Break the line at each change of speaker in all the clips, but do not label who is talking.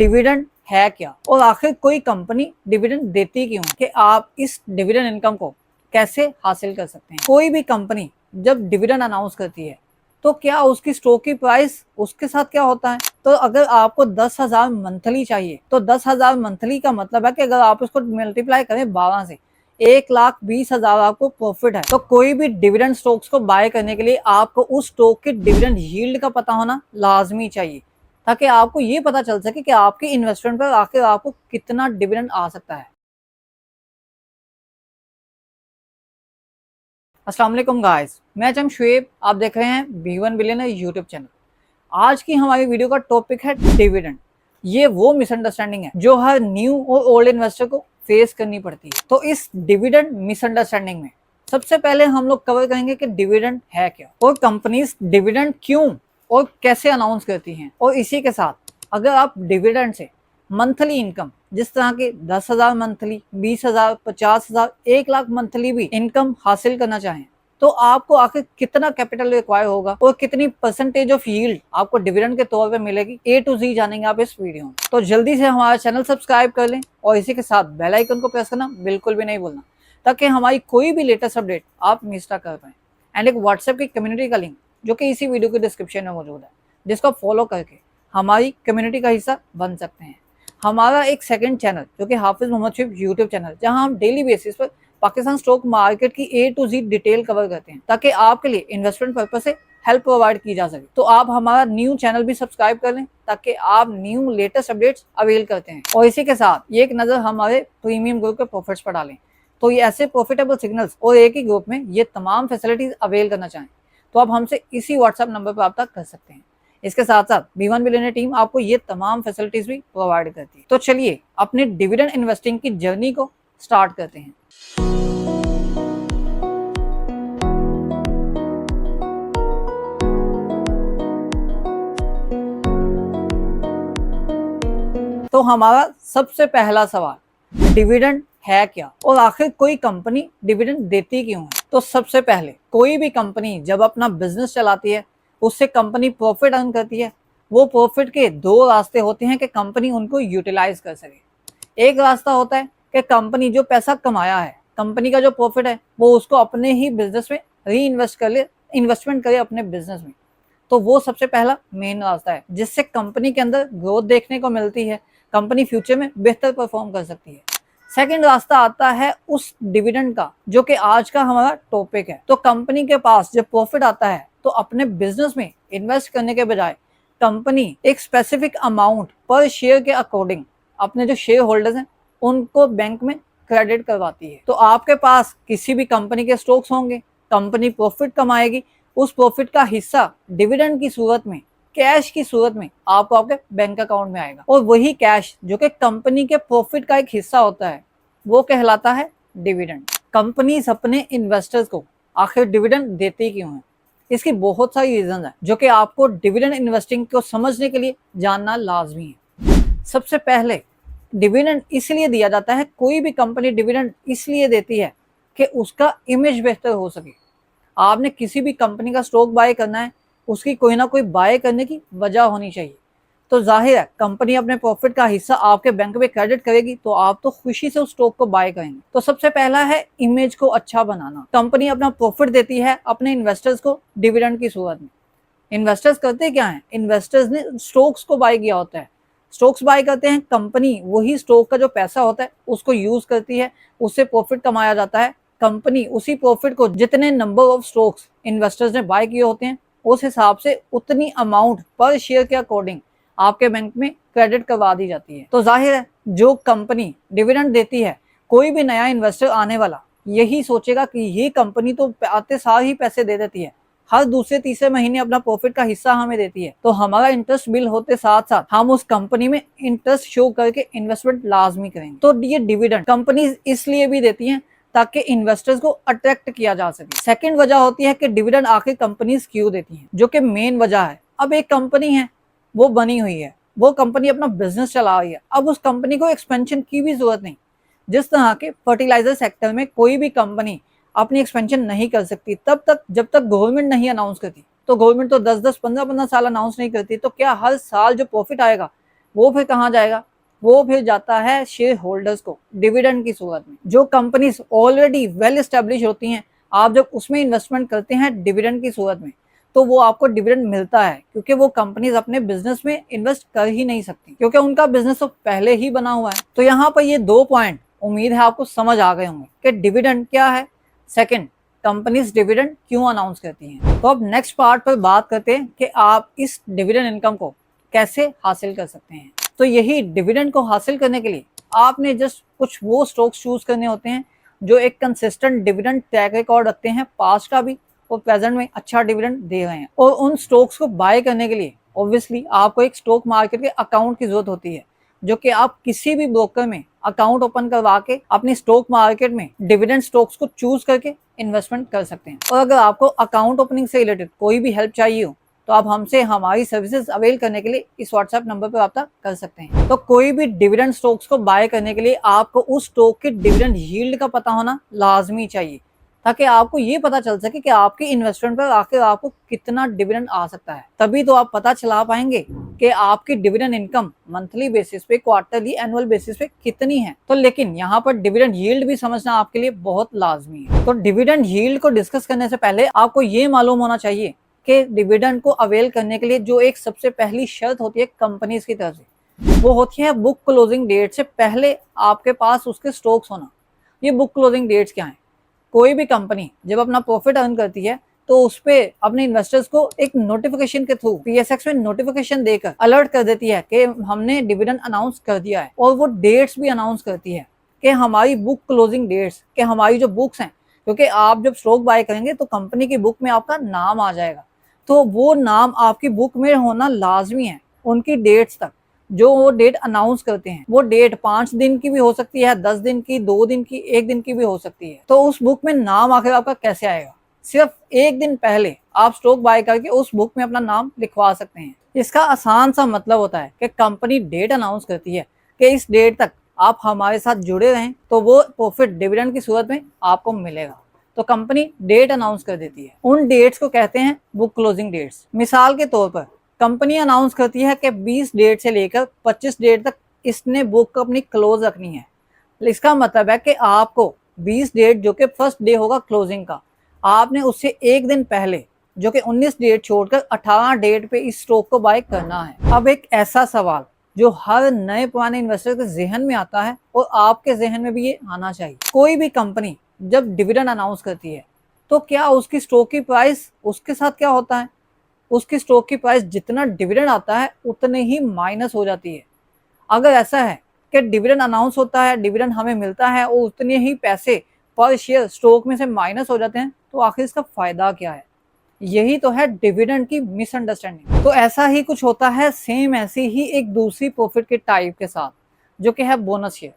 Dividend है क्या और आखिर कोई कंपनी डिविडेंड देती क्यों है, कि आप इस डिविडेंड इनकम को कैसे हासिल कर सकते हैं। कोई भी कंपनी जब डिविडेंड अनाउंस करती है तो क्या उसकी स्टॉक की प्राइस उसके साथ क्या होता है। तो अगर आपको 10,000 मंथली चाहिए तो 10,000 मंथली का मतलब है कि अगर आप इसको मल्टीप्लाई करें 12 से 1,20,000 आपको प्रॉफिट है। तो कोई भी डिविडेंड स्टॉक्स को बाय करने के लिए आपको उस स्टॉक की डिविडेंड यील्ड का पता होना लाजमी चाहिए, ताकि आपको ये पता चल सके कि आपकी इन्वेस्टमेंट पर आखिर आपको कितना डिविडेंड आ सकता है। अस्सलाम वालेकुम गाइस, मैं जम शुएब, आप देख रहे हैं B1 बिलियनर यूट्यूब चैनल। आज की हमारी वीडियो का टॉपिक है डिविडेंड। ये वो मिसअंडरस्टैंडिंग है जो हर न्यू और ओल्ड इन्वेस्टर को फेस करनी पड़ती है। तो इस डिविडेंड मिसअंडरस्टैंडिंग में सबसे पहले हम लोग कवर करेंगे कि डिविडेंड है क्या और कंपनीज डिविडेंड क्यों और कैसे अनाउंस करती हैं। और इसी के साथ अगर आप डिविडेंड से मंथली इनकम जिस तरह के 10,000 मंथली, 20,000, 50,000, 1,00,000 मंथली भी इनकम हासिल करना चाहें तो आपको आखिर कितना कैपिटल रिक्वायर होगा और कितनी परसेंटेज ऑफ यील्ड आपको डिविडेंड के तौर पे मिलेगी, A to Z जानेंगे आप इस वीडियो में। तो जल्दी से हमारा चैनल सब्सक्राइब कर लें और इसी के साथ बेल आइकन को प्रेस करना बिल्कुल भी नहीं भूलना, ताकि हमारी कोई भी लेटेस्ट अपडेट आप मिस ना कर पाए। एंड एक व्हाट्सएप की कम्युनिटी का लिंक जो कि इसी वीडियो के डिस्क्रिप्शन में मौजूद है, जिसको फॉलो करके हमारी कम्युनिटी का हिस्सा बन सकते हैं। हमारा एक सेकंड चैनल जो कि हाफिज मोहम्मद शुएब यूट्यूब चैनल, जहां हम डेली बेसिस पर पाकिस्तान स्टॉक मार्केट की A to Z detail cover करते हैं, ताकि आपके लिए इन्वेस्टमेंट पर्पस से हेल्प प्रोवाइड की जा सके। तो आप हमारा न्यू चैनल भी सब्सक्राइब कर लें, ताकि आप न्यू लेटेस्ट अपडेट्स अवेल करते हैं। और इसी के साथ एक नज़र हमारे प्रीमियम ग्रुप के प्रॉफिट्स पर डालें। तो ये ऐसे प्रॉफिटेबल सिग्नल्स और एक ही ग्रुप में ये तमाम फैसिलिटीज अवेल करना चाहें तो आप हमसे इसी व्हाट्सएप नंबर पर रब्ता कर सकते हैं। इसके साथ साथ B1 बिलियनर टीम आपको ये तमाम फैसिलिटीज भी प्रोवाइड करती है। तो चलिए अपनी डिविडेंड इन्वेस्टिंग की जर्नी को स्टार्ट करते हैं। तो हमारा सबसे पहला सवाल, डिविडेंड है क्या और आखिर कोई कंपनी डिविडेंड देती क्यों है। तो सबसे पहले कोई भी कंपनी जब अपना बिजनेस चलाती है, उससे कंपनी प्रॉफिट अर्न करती है। वो प्रॉफिट के दो रास्ते होते हैं कि कंपनी उनको यूटिलाइज कर सके। एक रास्ता होता है कि कंपनी जो पैसा कमाया है, कंपनी का जो प्रॉफिट है, वो उसको अपने ही बिजनेस में री इन्वेस्ट कर ले, इन्वेस्टमेंट करे अपने बिजनेस में। तो वो सबसे पहला मेन रास्ता है, जिससे कंपनी के अंदर ग्रोथ देखने को मिलती है, कंपनी फ्यूचर में बेहतर परफॉर्म कर सकती है। सेकंड रास्ता आता है उस डिविडेंड का, जो कि आज का हमारा टॉपिक है। तो कंपनी के पास जब प्रॉफिट आता है तो अपने बिजनेस में इन्वेस्ट करने के बजाय कंपनी एक स्पेसिफिक अमाउंट पर शेयर के अकॉर्डिंग अपने जो शेयर होल्डर्स हैं उनको बैंक में क्रेडिट करवाती है। तो आपके पास किसी भी कंपनी के स्टॉक्स होंगे, कंपनी प्रॉफिट कमाएगी, उस प्रॉफिट का हिस्सा डिविडेंड की सूरत में, कैश की सूरत में आपको आपके बैंक अकाउंट में आएगा। और वही कैश जो कि कंपनी के प्रॉफिट का एक हिस्सा होता है, वो कहलाता है डिविडेंड। कंपनीज अपने इन्वेस्टर्स को आखिर डिविडेंड देती क्यों है, इसकी बहुत सारी रीजन है जो कि आपको डिविडेंड इन्वेस्टिंग को समझने के लिए जानना लाजमी है। सबसे पहले डिविडेंड इसलिए दिया जाता है, कोई भी कंपनी डिविडेंड इसलिए देती है कि उसका इमेज बेहतर हो सके। आपने किसी भी कंपनी का स्टॉक बाय करना है, उसकी कोई ना कोई बाय करने की वजह होनी चाहिए। तो जाहिर है कंपनी अपने प्रॉफिट का हिस्सा आपके बैंक में क्रेडिट करेगी तो आप तो खुशी से उस स्टॉक को बाय करेंगे। तो सबसे पहला है इमेज को अच्छा बनाना। कंपनी अपना प्रॉफिट देती है अपने इन्वेस्टर्स को डिविडेंड की सूरत में। इन्वेस्टर्स करते क्या है, इन्वेस्टर्स ने स्टॉक्स को बाय किया होता है। स्टॉक्स बाय करते हैं, कंपनी वही स्टॉक का जो पैसा होता है उसको यूज करती है, उससे प्रॉफिट कमाया जाता है। कंपनी उसी प्रॉफिट को जितने नंबर ऑफ स्टॉक्स इन्वेस्टर्स ने बाय किए होते हैं उस हिसाब से उतनी अमाउंट पर शेयर के अकॉर्डिंग आपके बैंक में क्रेडिट करवा दी जाती है। तो जाहिर है जो कंपनी डिविडेंड देती है, कोई भी नया इन्वेस्टर आने वाला यही सोचेगा कि ये कंपनी तो आते साल ही पैसे दे देती है, हर दूसरे तीसरे महीने अपना प्रॉफिट का हिस्सा हमें देती है, तो हमारा इंटरेस्ट बिल होते साथ साथ हम उस कंपनी में इंटरेस्ट शो करके इन्वेस्टमेंट लाजमी करेंगे। तो ये डिविडेंड कंपनी इसलिए भी देती है ताकि इन्वेस्टर्स को अट्रैक्ट किया जा सके। सेकंड वजह होती है कि डिविडेंड आखिर कंपनीज क्यों देती हैं, जो कि मेन वजह है। अब एक कंपनी है, वो बनी हुई है, वो कंपनी अपना बिजनेस चला रही है, अब उस कंपनी को एक्सपेंशन की भी जरूरत नहीं। जिस तरह के फर्टिलाइजर सेक्टर में कोई भी कंपनी अपनी एक्सपेंशन नहीं कर सकती तब तक जब तक गवर्नमेंट नहीं अनाउंस करती। तो गवर्नमेंट तो 10-10, 15-15 साल अनाउंस नहीं करती, तो क्या हर साल जो प्रॉफिट आएगा वो फिर कहाँ जाएगा? वो फिर जाता है शेयर होल्डर्स को डिविडेंड की सूरत में। जो कंपनीज ऑलरेडी वेल एस्टेब्लिश होती हैं, आप जब उसमें इन्वेस्टमेंट करते हैं डिविडेंड की सूरत में, तो वो आपको डिविडेंड मिलता है, क्योंकि वो कंपनीज अपने बिजनेस में इन्वेस्ट कर ही नहीं सकती, क्योंकि उनका बिजनेस तो पहले ही बना हुआ है। तो यहाँ पर ये 2 पॉइंट उम्मीद है आपको समझ आ गए होंगे कि डिविडेंड क्या है, सेकंड कंपनीज डिविडेंड क्यों अनाउंस करती हैं। तो अब नेक्स्ट पार्ट पर बात करते हैं कि आप इस डिविडेंड इनकम को कैसे हासिल कर सकते हैं। तो यही डिविडेंड को हासिल करने के लिए आपने जस्ट कुछ वो स्टॉक्स चूज करने होते हैं जो एक कंसिस्टेंट डिविडेंड ट्रैक रिकॉर्ड रखते हैं, पास्ट का भी और प्रेजेंट में अच्छा डिविडेंड दे रहे हैं। और उन स्टॉक्स को बाय करने के लिए ऑब्वियसली आपको एक स्टॉक मार्केट के अकाउंट की जरूरत होती है, जो कि आप किसी भी ब्रोकर में अकाउंट ओपन करवा के अपनी स्टॉक मार्केट में डिविडेंड स्टॉक्स को चूज करके इन्वेस्टमेंट कर सकते हैं। और अगर आपको अकाउंट ओपनिंग से रिलेटेड कोई भी हेल्प चाहिए हो तो आप हमसे हमारी सर्विसेज अवेल करने के लिए इस व्हाट्सएप नंबर पर रब्ता कर सकते हैं। तो कोई भी डिविडेंड स्टॉक्स को बाय करने के लिए आपको उस स्टॉक के डिविडेंड यील्ड का पता होना लाजमी चाहिए, ताकि आपको ये पता चल सके कि आपकी इन्वेस्टमेंट पर आखिर आपको कितना डिविडेंड आ सकता है। तभी तो आप पता चला पाएंगे कि आपकी डिविडेंड इनकम मंथली बेसिस पे, क्वार्टरली, एनुअल बेसिस पे कितनी है। तो लेकिन यहाँ पर डिविडेंड यील्ड भी समझना आपके लिए बहुत लाजमी है। तो डिविडेंड यील्ड को डिस्कस करने से पहले आपको ये मालूम होना चाहिए कि डिविडेंड को अवेल करने के लिए जो एक सबसे पहली शर्त होती है कंपनीज की तरफ से, वो होती है बुक क्लोजिंग डेट से पहले आपके पास उसके स्टॉक्स होना। ये बुक क्लोजिंग डेट्स क्या है? कोई भी कंपनी जब अपना प्रॉफिट अर्न करती है तो उस पे अपने इन्वेस्टर्स को एक नोटिफिकेशन के थ्रू पीएसएक्स में नोटिफिकेशन देकर अलर्ट कर देती है कि हमने डिविडेंड अनाउंस कर दिया है, और वो डेट्स भी अनाउंस करती है कि हमारी बुक क्लोजिंग डेट्स, कि हमारी जो बुक्स हैं, क्योंकि आप जब स्टॉक बाय करेंगे तो कंपनी की बुक में आपका नाम आ जाएगा, तो वो नाम आपकी बुक में होना लाजमी है उनकी डेट्स तक। जो वो डेट अनाउंस करते हैं वो डेट 5 दिन की भी हो सकती है, 10 दिन की, 2 दिन की, 1 दिन की भी हो सकती है। तो उस बुक में नाम आखिर आपका कैसे आएगा? सिर्फ 1 दिन पहले आप स्टॉक बाय करके उस बुक में अपना नाम लिखवा सकते हैं। इसका आसान सा मतलब होता है कि कंपनी डेट अनाउंस करती है कि इस डेट तक आप हमारे साथ जुड़े रहें तो वो प्रॉफिट डिविडेंड की सूरत में आपको मिलेगा। तो कंपनी डेट अनाउंस कर देती है। उन डेट्स को कहते हैं बुक क्लोजिंग डेट्स। मिसाल के तौर पर कंपनी अनाउंस करती है कि 20 डेट से लेकर 25 डेट तक इसने बुक अपनी क्लोज रखनी है। इसका मतलब है कि आपको 20 डेट, जो कि फर्स्ट डे होगा क्लोजिंग का, आपने उससे 1 दिन पहले, जो कि 19 डेट छोड़कर 18 डेट पे इस स्टॉक को बाय करना है। अब एक ऐसा सवाल जो हर नए पुराने इन्वेस्टर के जहन में आता है, और आपके जहन में भी ये आना चाहिए, कोई भी कंपनी जब डिविडेंड अनाउंस करती है तो क्या उसकी स्टॉक की प्राइस, उसके साथ क्या होता है? उसकी स्टॉक की प्राइस जितना डिविडेंड आता है उतने ही माइनस हो जाती है। अगर ऐसा है कि डिविडेंड अनाउंस होता है, डिविडेंड हमें मिलता है और उतने ही पैसे पर शेयर स्टॉक में से माइनस हो जाते हैं, तो आखिर इसका फायदा क्या है? यही तो है डिविडेंड की मिसअंडरस्टैंडिंग। तो ऐसा ही कुछ होता है, सेम ऐसी ही एक दूसरी प्रॉफिट के टाइप के साथ, जो कि है बोनस शेयर।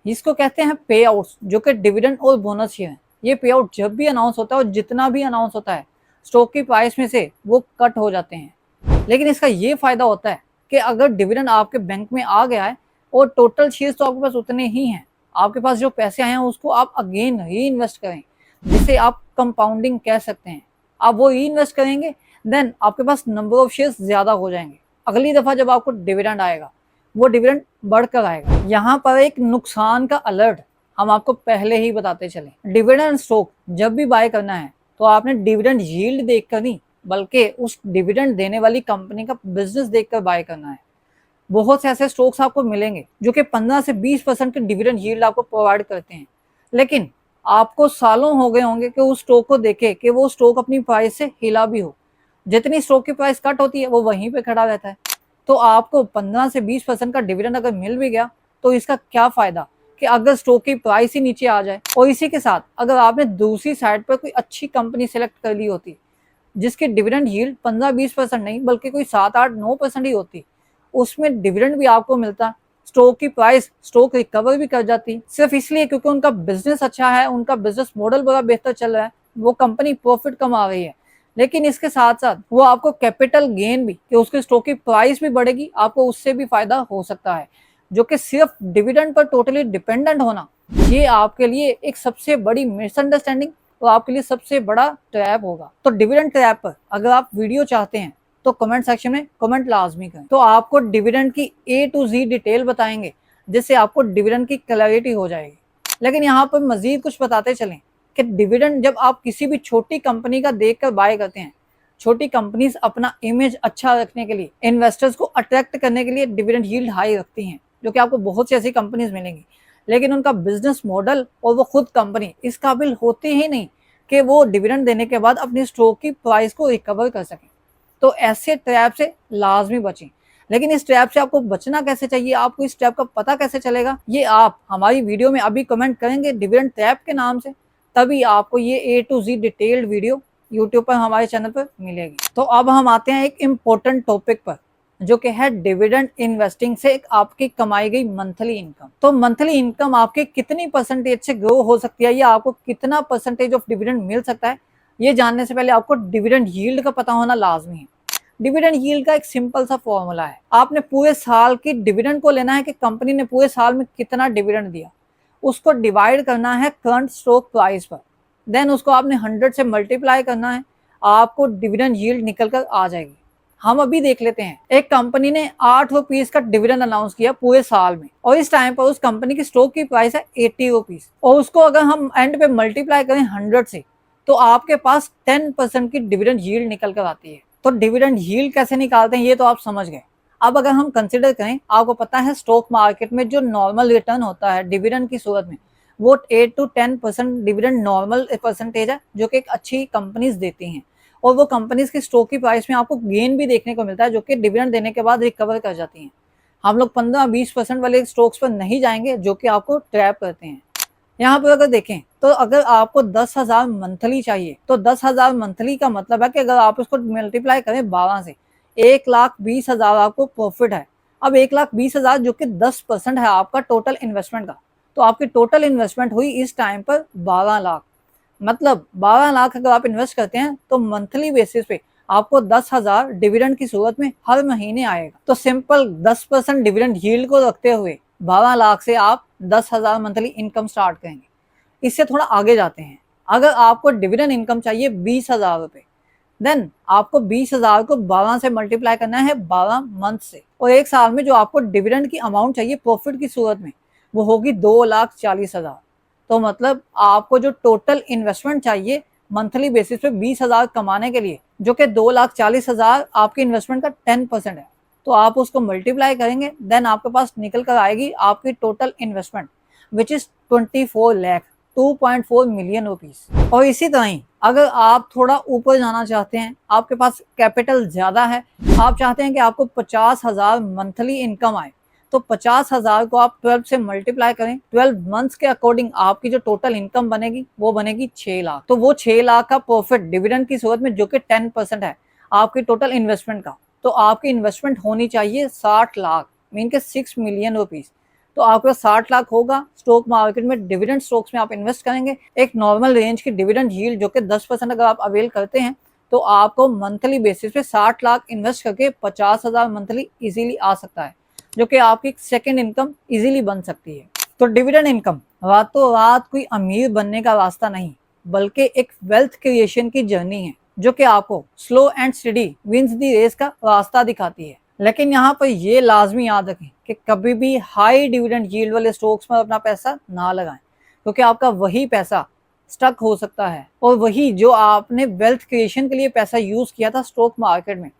इसको कहते हैं पे आउट्स, जो कि डिविडेंड और बोनस शेयर है। ये पे आउट जब भी अनाउंस होता है और जितना भी अनाउंस होता है स्टॉक की प्राइस में से वो कट हो जाते हैं। लेकिन इसका ये फायदा होता है कि अगर डिविडेंड आपके बैंक में आ गया है और टोटल शेयर्स तो आपके पास उतने ही हैं, आपके पास जो पैसे आए हैं उसको आप अगेन री इन्वेस्ट करें, जिसे आप कंपाउंडिंग कह सकते हैं। आप वो री इन्वेस्ट करेंगे, देन आपके पास नंबर ऑफ शेयर्स ज्यादा हो जाएंगे। अगली दफा जब आपको डिविडेंड आएगा वो डिविडेंड बढ़कर आएगा। यहाँ पर एक नुकसान का अलर्ट हम आपको पहले ही बताते चले। डिविडेंड स्टॉक जब भी बाय करना है तो आपने डिविडेंड यील्ड देखकर नहीं, बल्कि उस डिविडेंड देने वाली कंपनी का बिजनेस देखकर बाय करना है। बहुत से ऐसे स्टॉक्स आपको मिलेंगे जो कि 15 से 20% के डिविडेंड यील्ड आपको प्रोवाइड करते हैं, लेकिन आपको सालों हो गए होंगे कि उस स्टॉक को देखे कि वो स्टॉक अपनी प्राइस से हिला भी हो। जितनी स्टॉक की प्राइस कट होती है वो वहीं पे खड़ा रहता है। तो आपको 15 से 20% का डिविडेंड अगर मिल भी गया तो इसका क्या फायदा कि अगर स्टॉक की प्राइस ही नीचे आ जाए। और इसी के साथ अगर आपने दूसरी साइड पर कोई अच्छी कंपनी सेलेक्ट कर ली होती जिसकी डिविडेंड यील्ड 15-20% नहीं बल्कि कोई 7-8-9% ही होती, उसमें डिविडेंड भी आपको मिलता, स्टॉक की प्राइस, स्टॉक रिकवर भी कर जाती, सिर्फ इसलिए क्योंकि उनका बिजनेस अच्छा है, उनका बिजनेस मॉडल बड़ा बेहतर चल रहा है, वो कंपनी प्रॉफिट कमा रही है। लेकिन इसके साथ साथ वो आपको कैपिटल गेन भी, कि उसके स्टॉक की प्राइस भी बढ़ेगी, आपको उससे भी फायदा हो सकता है, जो कि सिर्फ डिविडेंड पर टोटली डिपेंडेंट होना, ये आपके लिए एक सबसे बड़ी मिसअंडरस्टैंडिंग और आपके लिए सबसे बड़ा ट्रैप होगा। तो डिविडेंड ट्रैप पर अगर आप वीडियो चाहते हैं तो कमेंट सेक्शन में कमेंट लाजमी करें। तो आपको डिविडेंड की A to Z डिटेल बताएंगे, जिससे आपको डिविडेंड की क्लैरिटी हो जाएगी। लेकिन यहाँ पर मजीद कुछ बताते चलें कि डिविडेंड जब आप किसी भी छोटी कंपनी का देखकर बाय करते हैं, छोटी कंपनीज अपना इमेज अच्छा रखने के लिए, इन्वेस्टर्स को अट्रैक्ट करने के लिए डिविडेंड यील्ड हाई रखती हैं, जो कि आपको बहुत सी ऐसी कंपनीज मिलेंगी। लेकिन उनका बिजनेस मॉडल और वो खुद कंपनी इस काबिल होती ही नहीं कि वो डिविडेंड देने के बाद अपनी स्टॉक की प्राइस को रिकवर कर सकें। तो ऐसे ट्रैप से लाजमी बचें। लेकिन इस ट्रैप से आपको बचना कैसे चाहिए, आपको इस ट्रैप का पता कैसे चलेगा, ये आप हमारी वीडियो में अभी कमेंट करेंगे डिविडेंड ट्रैप के नाम से, तभी आपको ये A to Z detailed video YouTube पर हमारे चैनल पर मिलेगी। तो अब हम आते हैं एक इम्पोर्टेंट टॉपिक पर, जो कि है डिविडेंड इन्वेस्टिंग से आपकी कमाई गई मंथली इनकम। तो मंथली इनकम आपके कितनी परसेंटेज से ग्रो हो सकती है, या आपको कितना परसेंटेज ऑफ डिविडेंड मिल सकता है, ये जानने से पहले आपको डिविडेंड यील्ड का पता होना लाजमी है। डिविडेंड यील्ड का एक सिंपल सा फॉर्मूला है, आपने पूरे साल की डिविडेंड को लेना है कि कंपनी ने पूरे साल में कितना डिविडेंड दिया, उसको डिवाइड करना है करंट स्टॉक प्राइस पर, देन उसको आपने 100 से मल्टीप्लाई करना है, आपको डिविडेंड यील्ड निकल कर आ जाएगी। हम अभी देख लेते हैं, एक कंपनी ने 8 रुपीज का डिविडेंड अनाउंस किया पूरे साल में, और इस टाइम पर उस कंपनी की स्टॉक की प्राइस है 80 रुपीज, और उसको अगर हम एंड पे मल्टीप्लाई करें 100 से, तो आपके पास 10% की डिविडेंड यील्ड निकल कर आती है। तो डिविडेंड यील्ड कैसे निकालते हैं ये तो आप समझ गए। अब अगर हम कंसिडर करें, आपको पता है स्टॉक मार्केट में जो नॉर्मल रिटर्न होता है डिविडेंड की सूरत में, वो 8 to 10% डिविडेंड नॉर्मल परसेंटेज है, जो कि एक अच्छी कंपनीज देती हैं, और वो कंपनीज की स्टॉक की प्राइस में आपको गेन भी देखने को मिलता है, जो कि डिविडेंड देने के बाद रिकवर कर जाती हैं। हम लोग 15-20% वाले स्टॉक्स पर नहीं जाएंगे, जो कि आपको ट्रैप करते हैं। यहाँ पर अगर देखें, तो अगर आपको 10,000 मंथली चाहिए, तो 10,000 मंथली का मतलब है कि अगर आप उसको मल्टीप्लाई करें 12 से, 1,20,000 आपको प्रॉफिट है। अब 1,20,000 जो कि 10% है आपका टोटल इन्वेस्टमेंट का, तो आपकी टोटल इन्वेस्टमेंट हुई इस टाइम पर 12 लाख। मतलब 12 लाख अगर आप इन्वेस्ट करते हैं, तो मंथली बेसिस पे आपको 10,000 डिविडेंड की सूरत में हर महीने आएगा। तो सिंपल 10% डिविडेंड यील्ड को रखते हुए 12 लाख से आप 10,000 मंथली इनकम स्टार्ट करेंगे। इससे थोड़ा आगे जाते हैं, अगर आपको डिविडेंड इनकम चाहिए 20,000 रुपए, देन आपको 20,000 को 12 से मल्टीप्लाई करना है 12 मंथ से, और एक साल में जो आपको डिविडेंड की अमाउंट चाहिए प्रॉफिट की सूरत में, वो होगी 2,40,000। तो मतलब आपको जो टोटल इन्वेस्टमेंट चाहिए मंथली बेसिस पे 20,000 कमाने के लिए, जो कि 2,40,000 आपके इन्वेस्टमेंट का 10% है, तो आप उसको मल्टीप्लाई करेंगे, देन आपके पास निकल कर आएगी आपकी total investment, which is 24 lakh 2.4 million rupees. और इसी तरह ही अगर आप थोड़ा ऊपर जाना चाहते हैं, आपके पास कैपिटल ज्यादा है, आप चाहते हैं कि आपको 50,000 मंथली इनकम आए, तो 50,000 को आप 12 से मल्टीप्लाई करें, 12 मंथ्स के अकॉर्डिंग आपकी जो टोटल इनकम बनेगी वो बनेगी 6 लाख। तो वो 6 लाख का प्रॉफिट डिविडेंड की सूरत में, जो कि 10% है आपकी टोटल इन्वेस्टमेंट का, तो आपकी इन्वेस्टमेंट होनी चाहिए 60 लाख, मीन के 6 मिलियन रुपीज। तो आपका 60 लाख होगा, स्टॉक मार्केट में डिविडेंड स्टॉक्स में आप इन्वेस्ट करेंगे, एक नॉर्मल रेंज की डिविडेंड यील्ड जो कि 10% अगर आप अवेल करते हैं, तो आपको मंथली बेसिस पे 60 लाख इन्वेस्ट करके 50,000 मंथली इजीली आ सकता है, जो कि आपकी सेकंड इनकम इजीली बन सकती है। तो डिविडेंड इनकम रातों रात कोई अमीर बनने का रास्ता नहीं, बल्कि एक वेल्थ क्रिएशन की जर्नी है, जो कि आपको slow and steady wins the race का रास्ता दिखाती है। लेकिन यहाँ पर ये लाजमी याद रखें कि कभी भी हाई डिविडेंड यील्ड वाले स्टॉक्स में अपना पैसा ना लगाएं, क्योंकि आपका वही पैसा स्टक हो सकता है, और वही जो आपने वेल्थ क्रिएशन के लिए पैसा यूज किया था स्टॉक मार्केट में,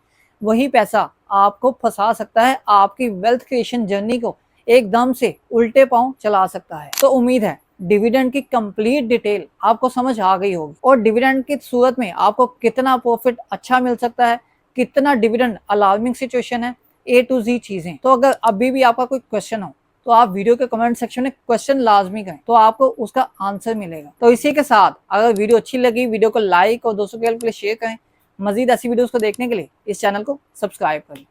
वही पैसा आपको फंसा सकता है, आपकी वेल्थ क्रिएशन जर्नी को एकदम से उल्टे पांव चला सकता है। तो उम्मीद है डिविडेंड की कंप्लीट डिटेल आपको समझ आ गई होगी, और डिविडेंड की सूरत में आपको कितना प्रॉफिट अच्छा मिल सकता है, कितना डिविडेंड अलार्मिंग सिचुएशन है, A to Z चीजें। तो अगर अभी भी आपका कोई क्वेश्चन हो, तो आप वीडियो के कमेंट सेक्शन में क्वेश्चन लाजमी करें, तो आपको उसका आंसर मिलेगा। तो इसी के साथ अगर वीडियो अच्छी लगी, वीडियो को लाइक और दोस्तों के लिए शेयर करें। मजीद ऐसी वीडियोस को देखने के लिए इस चैनल को सब्सक्राइब करें।